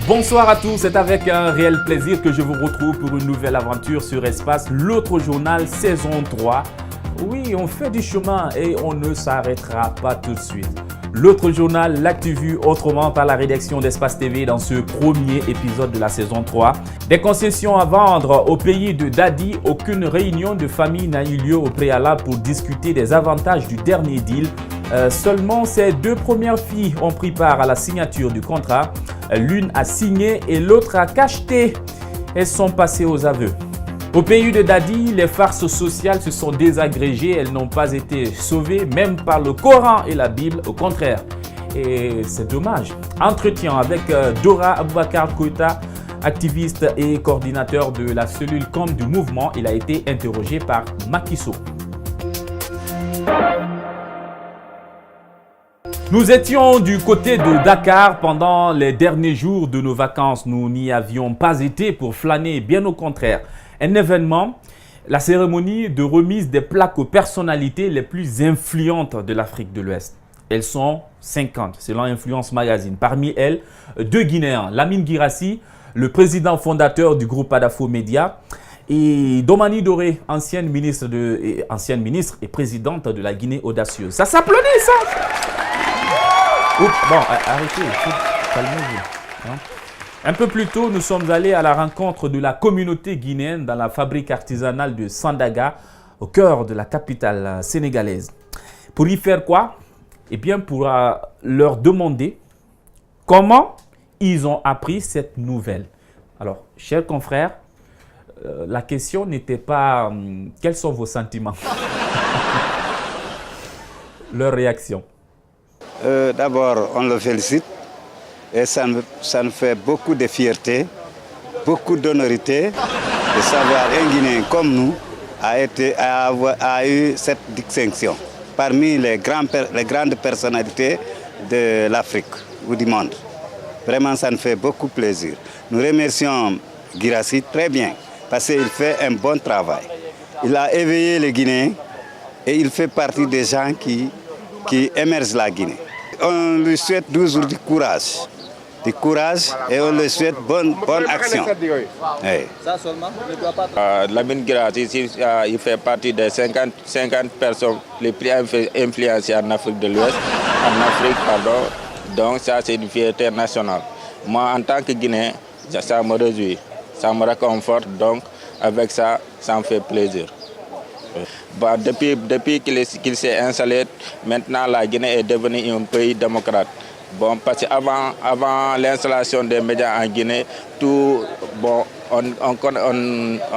Bonsoir à tous, c'est avec un réel plaisir que je vous retrouve pour une nouvelle aventure sur Espace, l'autre journal saison 3. Oui, on fait du chemin et on ne s'arrêtera pas tout de suite. L'autre journal, l'actu vue autrement par la rédaction d'Espace TV dans ce premier épisode de la saison 3. Des concessions à vendre au pays de Dadi, aucune réunion de famille n'a eu lieu au préalable pour discuter des avantages du dernier deal. Seulement, ces deux premières filles ont pris part à la signature du contrat. L'une a signé et l'autre a cacheté. Elles sont passées aux aveux. Au pays de Dadi, les farces sociales se sont désagrégées. Elles n'ont pas été sauvées, même par le Coran et la Bible, au contraire. Et c'est dommage. Entretien avec Dora Aboubakar Koita, activiste et coordinateur de la cellule com du mouvement. Il a été interrogé par Makiso. Nous étions du côté de Dakar pendant les derniers jours de nos vacances. Nous n'y avions pas été pour flâner, bien au contraire. Un événement, la cérémonie de remise des plaques aux personnalités les plus influentes de l'Afrique de l'Ouest. Elles sont 50, selon Influence Magazine. Parmi elles, deux Guinéens, Lamine Guirassy, le président fondateur du groupe Adafo Média, et Domani Doré, ancienne ministre et présidente de la Guinée audacieuse. Ça s'applaudit, ça! Oups, bon, arrêtez, calmez-vous. Un peu plus tôt, nous sommes allés à la rencontre de la communauté guinéenne dans la fabrique artisanale de Sandaga, au cœur de la capitale sénégalaise. Pour y faire quoi? Eh bien, pour leur demander comment ils ont appris cette nouvelle. Alors, chers confrères, la question n'était pas quels sont vos sentiments. Leur réaction. D'abord, on le félicite et ça nous fait beaucoup de fierté, beaucoup d'honorité de savoir un Guinéen comme nous a eu cette distinction parmi les grandes personnalités de l'Afrique ou du monde. Vraiment, ça nous fait beaucoup plaisir. Nous remercions Guirassy très bien parce qu'il fait un bon travail. Il a éveillé les Guinéens et il fait partie des gens qui émergent la Guinée. On lui souhaite toujours du courage et on lui souhaite bonne action. Oui. Ça seulement ne doit pas... Lamine Guirassy, il fait partie des 50 personnes les plus influencées en Afrique de l'Ouest, Donc ça, c'est une fierté nationale. Moi, en tant que Guinéen, ça me réjouit, ça me réconforte. Donc, avec ça, ça me fait plaisir. Depuis qu'il s'est installé, maintenant la Guinée est devenue un pays démocrate. Bon, parce qu'avant l'installation des médias en Guinée, on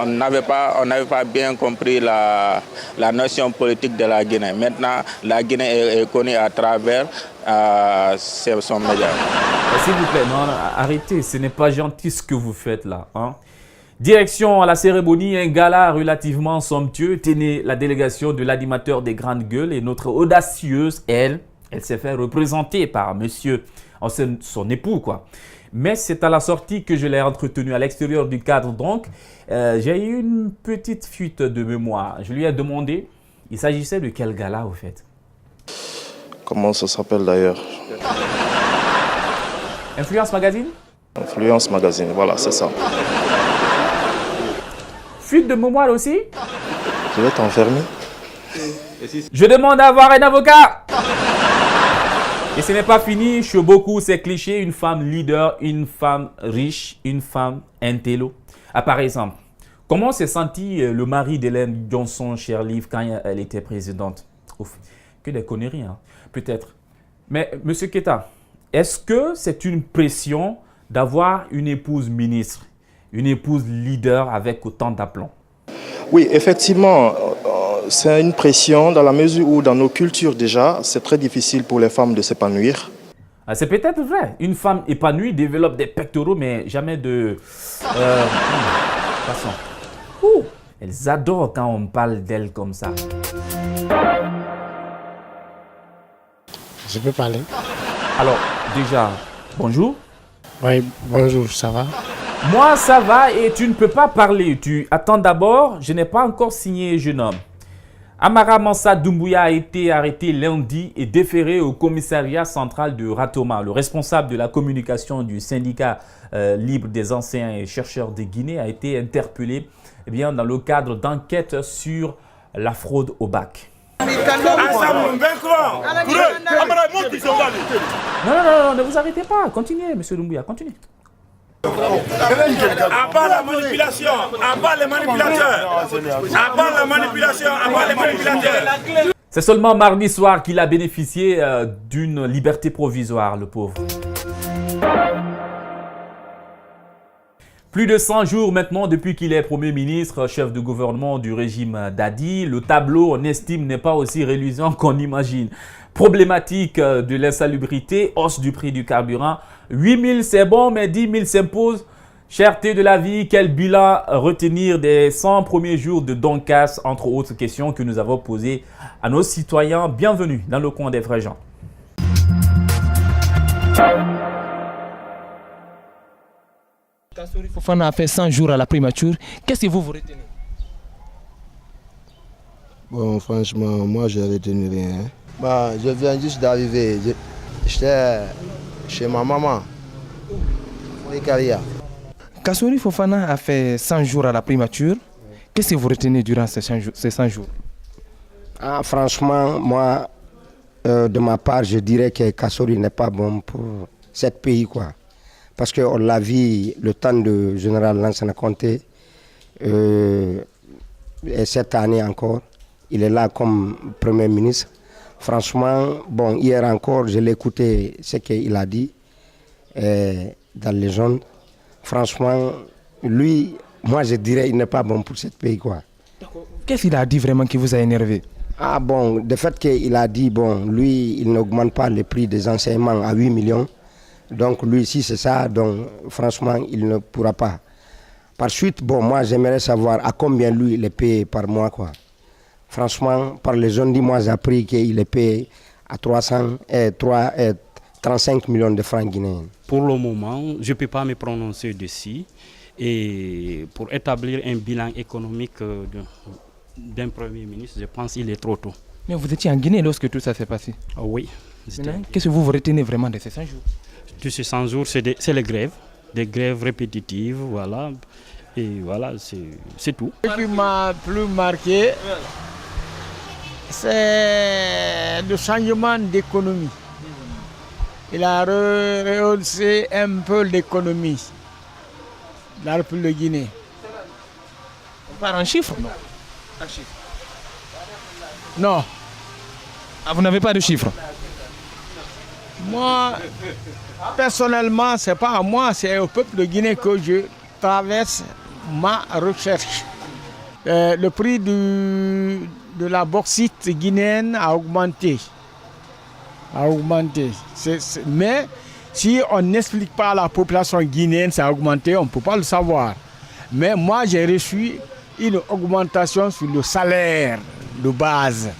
n'avait pas bien compris la notion politique de la Guinée. Maintenant, la Guinée est connue à travers son média. S'il vous plaît, non, arrêtez, ce n'est pas gentil ce que vous faites là. Direction à la cérémonie, un gala relativement somptueux. Tenez la délégation de l'animateur des Grandes Gueules et notre audacieuse, elle s'est fait représenter par monsieur, son époux quoi. Mais c'est à la sortie que je l'ai entretenu à l'extérieur du cadre donc. J'ai eu une petite fuite de mémoire. Je lui ai demandé, il s'agissait de quel gala au fait? Comment ça s'appelle d'ailleurs? Influence Magazine? Influence Magazine, voilà, c'est ça. Fuite de mémoire aussi? Je vais t'enfermer. Je demande à avoir un avocat. Et ce n'est pas fini, je beaucoup ces clichés, une femme leader, une femme riche, une femme intello. Par exemple, comment s'est senti le mari d'Hélène Johnson-Sirleaf quand elle était présidente? Ouf, que des conneries, peut-être. Mais monsieur Keita, est-ce que c'est une pression d'avoir une épouse ministre? Une épouse leader avec autant d'aplomb? Oui, effectivement, c'est une pression dans la mesure où dans nos cultures déjà, c'est très difficile pour les femmes de s'épanouir. C'est peut-être vrai. Une femme épanouie développe des pectoraux, mais jamais de... Passons. Elles adorent quand on parle d'elles comme ça. Je peux parler? Alors, déjà, bonjour. Oui, bonjour, ça va? Moi, ça va et tu ne peux pas parler. Tu attends d'abord, je n'ai pas encore signé, jeune homme. Amara Mansa Doumbouya a été arrêté lundi et déféré au commissariat central de Ratoma. Le responsable de la communication du syndicat libre des enseignants et chercheurs de Guinée a été interpellé dans le cadre d'enquêtes sur la fraude au bac. Non, ne vous arrêtez pas. Continuez, monsieur Doumbouya, continuez. À part la manipulation, à part les manipulateurs, à part la manipulation, à part les manipulateurs. C'est seulement mardi soir qu'il a bénéficié d'une liberté provisoire, le pauvre. Plus de 100 jours maintenant depuis qu'il est Premier ministre, chef de gouvernement du régime Dadi, le tableau, on estime, n'est pas aussi reluisant qu'on imagine. Problématique de l'insalubrité, hausse du prix du carburant. 8 000 c'est bon, mais 10 000 s'impose. Cherté de la vie, quel bilan retenir des 100 premiers jours de Doncas, entre autres questions que nous avons posées à nos citoyens. Bienvenue dans le coin des vrais gens. Kassory Fofana a fait 100 jours à la primature. Qu'est-ce que vous retenez? Bon, franchement, moi, je n'ai retenu rien. Bah, je viens juste d'arriver. J'étais chez ma maman. Kassory Fofana a fait 100 jours à la primature. Qu'est-ce que vous retenez durant ces 100 jours? Ah, franchement, moi, de ma part, je dirais que Kassory n'est pas bon pour ce pays, quoi. Parce qu'on l'a vu le temps de général Lansana Conté, et cette année encore, il est là comme Premier ministre. Franchement, bon, hier encore, je l'ai écouté ce qu'il a dit dans les zones. Franchement, lui, moi je dirais qu'il n'est pas bon pour ce pays, quoi. Qu'est-ce qu'il a dit vraiment qui vous a énervé? Ah bon, le fait qu'il a dit, bon, lui, il n'augmente pas le prix des enseignements à 8 millions. Donc lui, si c'est ça, donc franchement, il ne pourra pas. Par suite, bon, moi j'aimerais savoir à combien lui il est payé par mois, quoi. Franchement, par les zones dit, moi j'ai appris qu'il est payé à 35 millions de francs guinéens. Pour le moment, je ne peux pas me prononcer dessus. Et pour établir un bilan économique d'un Premier ministre, je pense qu'il est trop tôt. Mais vous étiez en Guinée lorsque tout ça s'est passé? Oui. Qu'est-ce que vous retenez vraiment de ces 100 jours? De ces 100 jours, c'est les grèves, des grèves répétitives, voilà. Et voilà, c'est tout. Ce qui m'a plus marqué, c'est le changement d'économie. Il a rehaussé un peu l'économie de la République de Guinée. On parle en chiffres? Non. Non. Ah, vous n'avez pas de chiffres? Moi, personnellement, ce n'est pas à moi, c'est au peuple de Guinée que je traverse ma recherche. Le prix de la bauxite guinéenne a augmenté. Mais si on n'explique pas à la population guinéenne ça a augmenté, on ne peut pas le savoir. Mais moi, j'ai reçu une augmentation sur le salaire de base.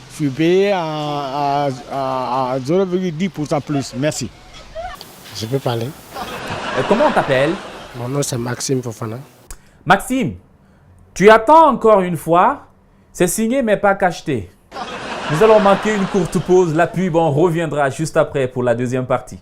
Je suis payé à 0,10% plus. Merci. Je peux parler? Comment on t'appelle? Mon nom c'est Maxime Fofana. Maxime, tu attends encore une fois. C'est signé mais pas cacheté. Nous allons marquer une courte pause. La pub, on reviendra juste après pour la deuxième partie.